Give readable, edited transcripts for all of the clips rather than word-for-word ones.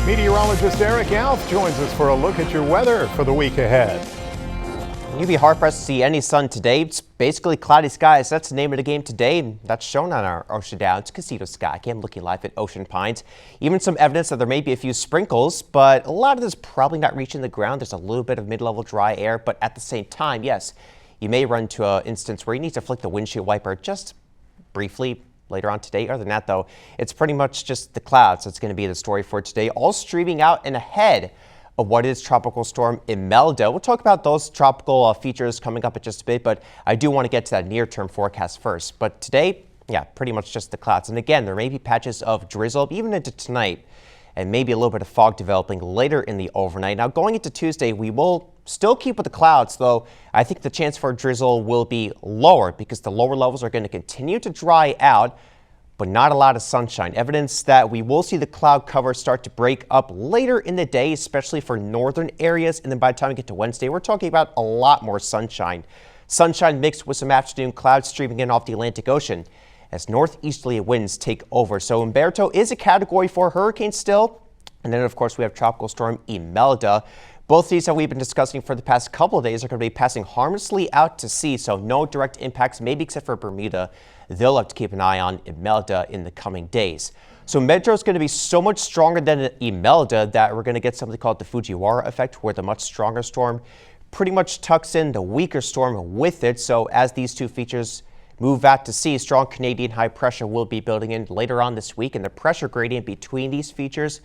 Meteorologist Eric Alf joins us for a look at your weather for the week ahead. You'd be hard-pressed to see any sun today. It's basically cloudy skies. That's the name of the game today, and that's shown on our Ocean Downs Casino Sky Cam looking live at Ocean Pines. Even some evidence that there may be a few sprinkles, but a lot of this probably not reaching the ground. There's a little bit of mid-level dry air, but at the same time, yes, you may run to an instance where you need to flick the windshield wiper just briefly later on today. Other than that, though, it's pretty much just the clouds that's going to be the story for today, all streaming out and ahead of what is Tropical Storm Imelda. We'll talk about those tropical features coming up in just a bit, but I do want to get to that near-term forecast first. But today, yeah, pretty much just the clouds. And again, there may be patches of drizzle even into tonight, and maybe a little bit of fog developing later in the overnight. Now, going into Tuesday, we will still keep with the clouds, though I think the chance for drizzle will be lower because the lower levels are going to continue to dry out, but not a lot of sunshine. Evidence that we will see the cloud cover start to break up later in the day, especially for northern areas. And then by the time we get to Wednesday, we're talking about a lot more sunshine. Sunshine mixed with some afternoon clouds streaming in off the Atlantic Ocean as northeasterly winds take over. So Umberto is a Category 4 hurricane still. And then, of course, we have Tropical Storm Imelda. Both these that we've been discussing for the past couple of days are going to be passing harmlessly out to sea, so no direct impacts, maybe except for Bermuda. They'll have to keep an eye on Imelda in the coming days. So Metro is going to be so much stronger than Imelda that we're going to get something called the Fujiwara effect, where the much stronger storm pretty much tucks in the weaker storm with it. So as these two features move out to sea, strong Canadian high pressure will be building in later on this week, and the pressure gradient between these features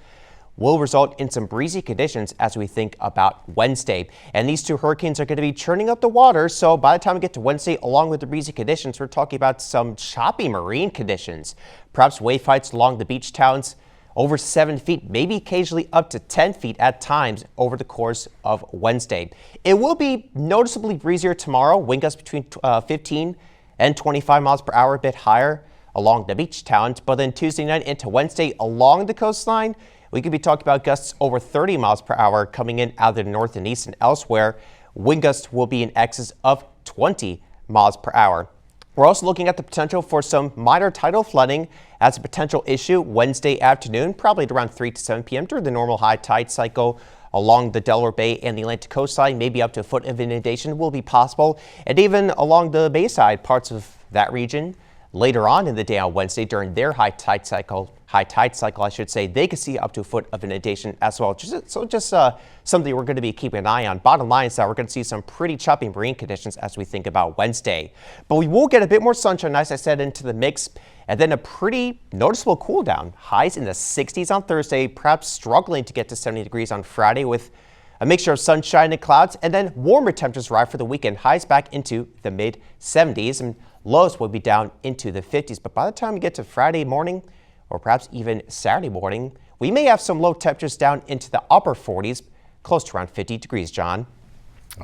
will result in some breezy conditions as we think about Wednesday. And these two hurricanes are going to be churning up the water. So by the time we get to Wednesday, along with the breezy conditions, we're talking about some choppy marine conditions. Perhaps wave heights along the beach towns over 7 feet, maybe occasionally up to 10 feet at times over the course of Wednesday. It will be noticeably breezier tomorrow. Wind gusts between 15 and 25 miles per hour, a bit higher along the beach towns. But then Tuesday night into Wednesday along the coastline, we could be talking about gusts over 30 miles per hour coming in out of the north and east and elsewhere. Wind gusts will be in excess of 20 miles per hour. We're also looking at the potential for some minor tidal flooding as a potential issue Wednesday afternoon, probably at around 3 to 7 p.m. during the normal high tide cycle along the Delaware Bay and the Atlantic coastline. Maybe up to a foot of inundation will be possible, and even along the bayside parts of that region later on in the day on Wednesday during their high tide cycle, I should say, they could see up to a foot of inundation as well. Just something we're going to be keeping an eye on. Bottom line is that we're going to see some pretty choppy marine conditions as we think about Wednesday. But we will get a bit more sunshine, as I said, into the mix, and then a pretty noticeable cool down. Highs in the 60s on Thursday, perhaps struggling to get to 70 degrees on Friday with a mixture of sunshine and clouds, and then warmer temperatures arrive for the weekend. Highs back into the mid 70s, and lows will be down into the 50s. But by the time we get to Friday morning, or perhaps even Saturday morning, we may have some low temperatures down into the upper 40s, close to around 50 degrees, John.